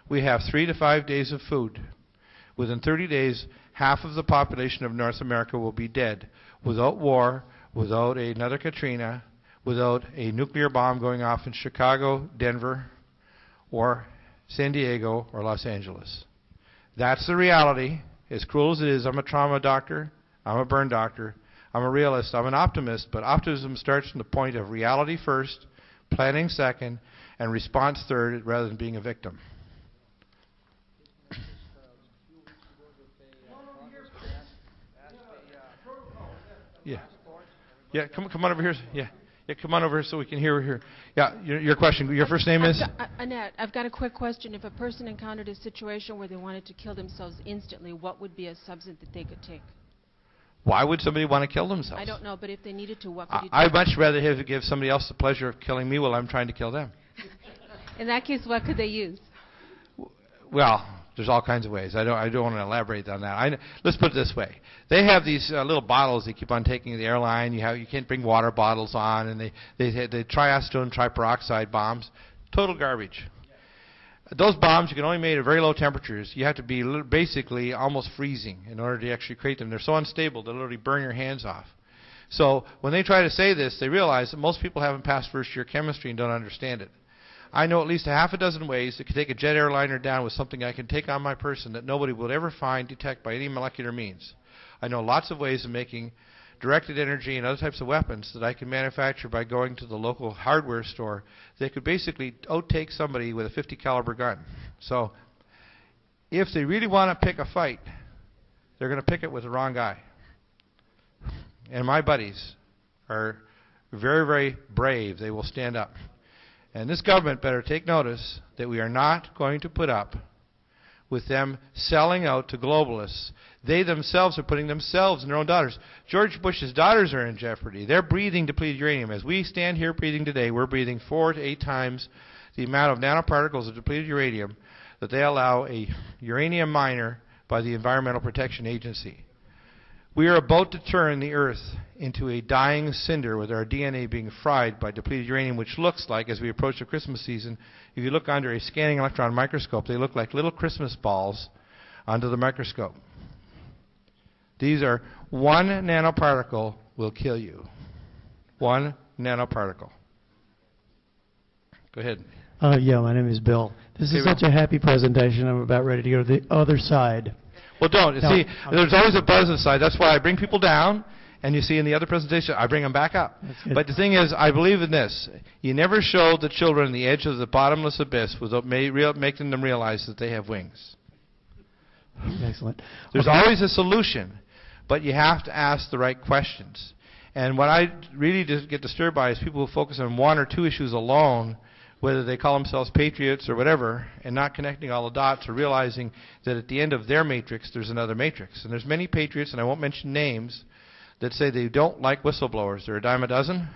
we have 3 to 5 days of food. Within 30 days, half of the population of North America will be dead without war, without another Katrina, without a nuclear bomb going off in Chicago, Denver, or San Diego, or Los Angeles. That's the reality. As cruel as it is, I'm a trauma doctor, I'm a burn doctor, I'm a realist, I'm an optimist, but optimism starts from the point of reality first, planning second, and response third, rather than being a victim. Yeah. Yeah, come on over here. Yeah. Yeah, come on over here so we can hear here. Yeah, your question. Your first name is? Annette, I've got a quick question. If a person encountered a situation where they wanted to kill themselves instantly, what would be a substance that they could take? Why would somebody want to kill themselves? I don't know, but if they needed to, what could you do? I'd much rather give somebody else the pleasure of killing me while I'm trying to kill them. In that case, what could they use? Well, there's all kinds of ways. I don't want to elaborate on that. Let's put it this way. They have these little bottles they keep on taking to the airline. You can't bring water bottles on, and they triacetone, triperoxide bombs. Total garbage. Those bombs you can only make at very low temperatures. You have to be basically almost freezing in order to actually create them. They're so unstable they literally burn your hands off. So when they try to say this, they realize that most people haven't passed first-year chemistry and don't understand it. I know at least a half a dozen ways that could take a jet airliner down with something I can take on my person that nobody will ever detect by any molecular means. I know lots of ways of making directed energy and other types of weapons that I can manufacture by going to the local hardware store. They could basically outtake somebody with a 50 caliber gun. So if they really want to pick a fight, they're going to pick it with the wrong guy. And my buddies are very, very brave. They will stand up. And this government better take notice that we are not going to put up with them selling out to globalists. They themselves are putting themselves and their own daughters. George Bush's daughters are in jeopardy. They're breathing depleted uranium. As we stand here breathing today, we're breathing 4 to 8 times the amount of nanoparticles of depleted uranium that they allow a uranium miner by the Environmental Protection Agency. We are about to turn the Earth into a dying cinder with our DNA being fried by depleted uranium, which looks like, as we approach the Christmas season, if you look under a scanning electron microscope, they look like little Christmas balls under the microscope. These are 1 nanoparticle will kill you. 1 nanoparticle. Go ahead. Yeah, my name is Bill. This is such a happy presentation. I'm about ready to go to the other side. Well, don't. No, see, there's always a buzz inside. That's why I bring people down, and you see in the other presentation, I bring them back up. But the thing is, I believe in this. You never show the children the edge of the bottomless abyss without making them realize that they have wings. Excellent. There's always a solution, but you have to ask the right questions. And what I really get disturbed by is people who focus on 1 or 2 issues alone, whether they call themselves patriots or whatever, and not connecting all the dots or realizing that at the end of their matrix, there's another matrix. And there's many patriots, and I won't mention names, that say they don't like whistleblowers. They're a dime a dozen.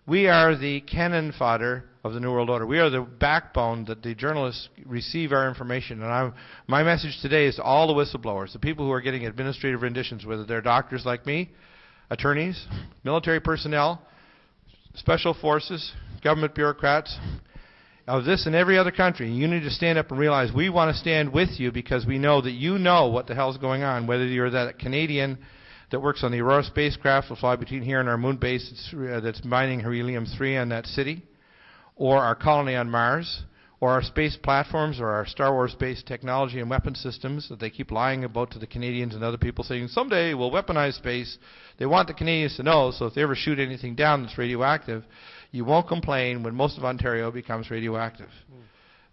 We are the cannon fodder of the New World Order. We are the backbone that the journalists receive our information. And my message today is to all the whistleblowers, the people who are getting administrative renditions, whether they're doctors like me, attorneys, military personnel, special forces, government bureaucrats, of this and every other country. You need to stand up and realize we want to stand with you because we know that you know what the hell is going on, whether you're that Canadian that works on the Aurora spacecraft will fly between here and our moon base that's mining helium-3 on that city, or our colony on Mars, or our space platforms, or our Star Wars-based technology and weapon systems that they keep lying about to the Canadians and other people, saying someday we'll weaponize space. They want the Canadians to know, so if they ever shoot anything down that's radioactive, you won't complain when most of Ontario becomes radioactive.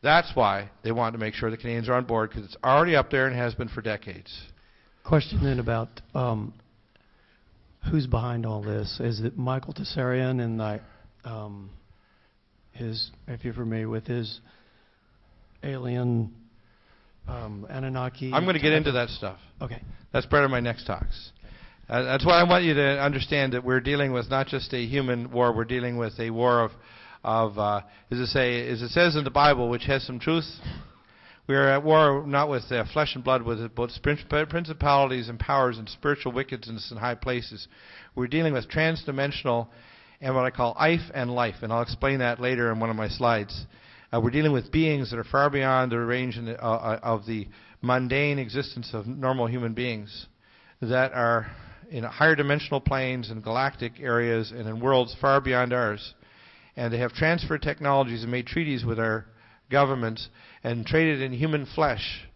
That's why they want to make sure the Canadians are on board, because it's already up there and has been for decades. Question then about who's behind all this. Is it Michael Tessarian and his, if you're familiar with his alien Anunnaki? I'm going to get into that stuff. Okay. That's part of my next talks. That's why I want you to understand that we're dealing with not just a human war, we're dealing with a war of as it says in the Bible, which has some truth. We are at war not with flesh and blood, with both principalities and powers and spiritual wickedness in high places. We're dealing with transdimensional and what I call IFE and life, and I'll explain that later in one of my slides. We're dealing with beings that are far beyond the range of the mundane existence of normal human beings, that are in higher dimensional planes and galactic areas and in worlds far beyond ours. And they have transferred technologies and made treaties with our governments and traded in human flesh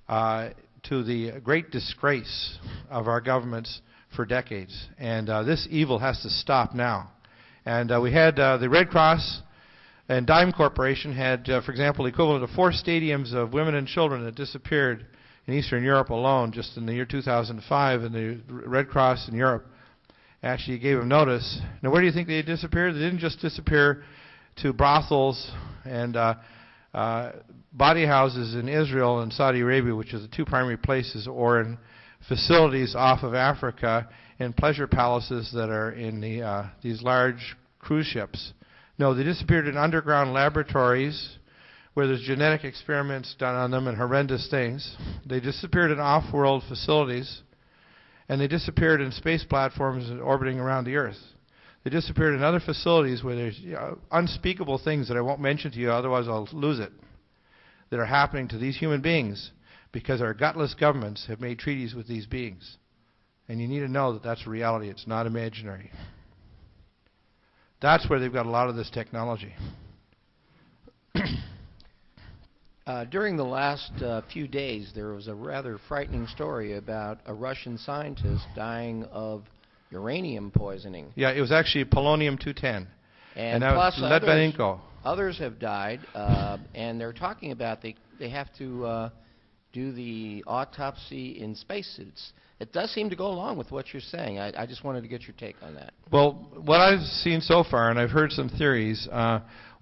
to the great disgrace of our governments for decades. And this evil has to stop now. And we had the Red Cross and Dime Corporation had, for example, the equivalent of 4 stadiums of women and children that disappeared in Eastern Europe alone just in the year 2005. And the Red Cross in Europe actually gave them notice. Now, where do you think they disappeared? They didn't just disappear to brothels and body houses in Israel and Saudi Arabia, which are the 2 primary places, or in facilities off of Africa and pleasure palaces that are in these large cruise ships. No, they disappeared in underground laboratories where there's genetic experiments done on them and horrendous things. They disappeared in off-world facilities, and they disappeared in space platforms orbiting around the Earth. They disappeared in other facilities where there's unspeakable things that I won't mention to you, otherwise I'll lose it, that are happening to these human beings because our gutless governments have made treaties with these beings. And you need to know that that's reality. It's not imaginary. That's where they've got a lot of this technology. During the last few days, there was a rather frightening story about a Russian scientist dying of uranium poisoning. Yeah, it was actually polonium-210. And that plus was Litvinenko. Others have died, and they're talking about they have to do the autopsy in spacesuits. It does seem to go along with what you're saying. I just wanted to get your take on that. Well, what I've seen so far, and I've heard some theories,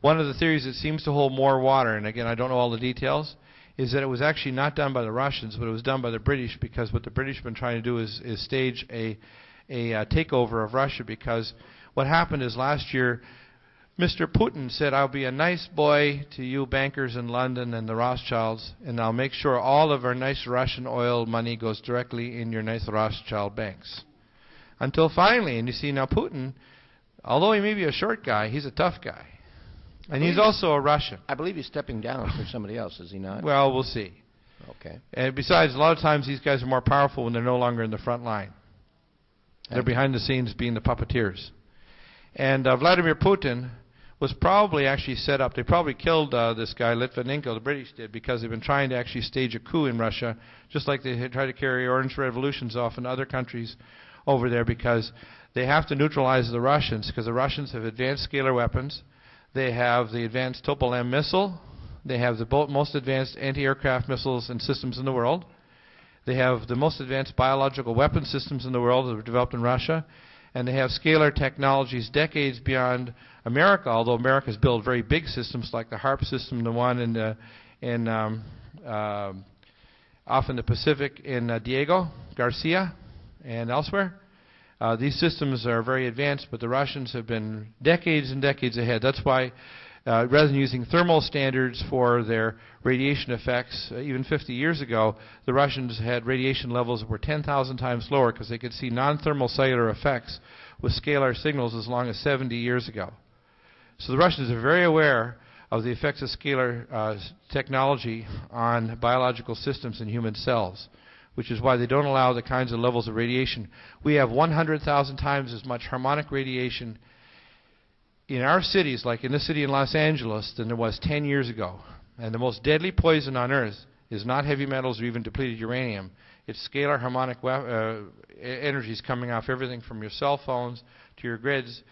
one of the theories that seems to hold more water, and again, I don't know all the details, is that it was actually not done by the Russians, but it was done by the British, because what the British have been trying to do is stage a takeover of Russia, because what happened is last year, Mr. Putin said, I'll be a nice boy to you bankers in London and the Rothschilds, and I'll make sure all of our nice Russian oil money goes directly in your nice Rothschild banks. Until finally, and you see now Putin, although he may be a short guy, he's a tough guy. And he's also a Russian. I believe he's stepping down for somebody else, is he not? Well, we'll see. Okay. And besides, a lot of times these guys are more powerful when they're no longer in the front line. They're behind the scenes being the puppeteers. And Vladimir Putin was probably actually set up. They probably killed this guy, Litvinenko, the British did, because they've been trying to actually stage a coup in Russia, just like they had tried to carry orange revolutions off in other countries over there, because they have to neutralize the Russians, because the Russians have advanced scalar weapons. They have the advanced Topol-M missile. They have the most advanced anti-aircraft missiles and systems in the world. They have the most advanced biological weapon systems in the world that were developed in Russia. And they have scalar technologies decades beyond America, although America's built very big systems like the HARP system, the one off in the Pacific in Deagle, Garcia, and elsewhere. These systems are very advanced, but the Russians have been decades and decades ahead. That's why rather than using thermal standards for their radiation effects, even 50 years ago, the Russians had radiation levels that were 10,000 times lower because they could see non-thermal cellular effects with scalar signals as long as 70 years ago. So the Russians are very aware of the effects of scalar technology on biological systems in human cells, which is why they don't allow the kinds of levels of radiation. We have 100,000 times as much harmonic radiation in our cities, like in this city in Los Angeles, than there was 10 years ago. And the most deadly poison on Earth is not heavy metals or even depleted uranium. It's scalar harmonic energies coming off everything from your cell phones to your grids.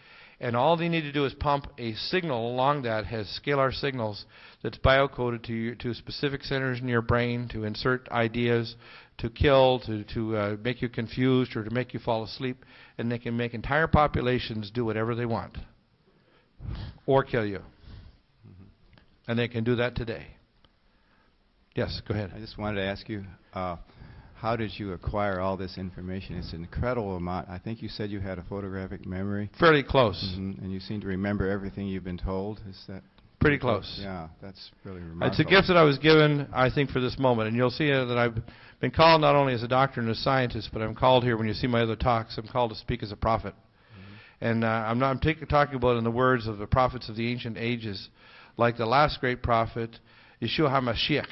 And all they need to do is pump a signal along that has scalar signals that's biocoded to specific centers in your brain to insert ideas, to kill, to make you confused, or to make you fall asleep. And they can make entire populations do whatever they want, or kill you. Mm-hmm. And they can do that today. Yes, go ahead. I just wanted to ask you, how did you acquire all this information? It's an incredible amount. I think you said you had a photographic memory. Fairly close. Mm-hmm. And you seem to remember everything you've been told. Is that pretty close? Yeah, that's really remarkable. It's a gift that I was given, I think, for this moment. And you'll see that I've been called not only as a doctor and a scientist, but I'm called here, when you see my other talks, I'm called to speak as a prophet. Mm-hmm. And I'm talking about in the words of the prophets of the ancient ages, like the last great prophet, Yeshua HaMashiach,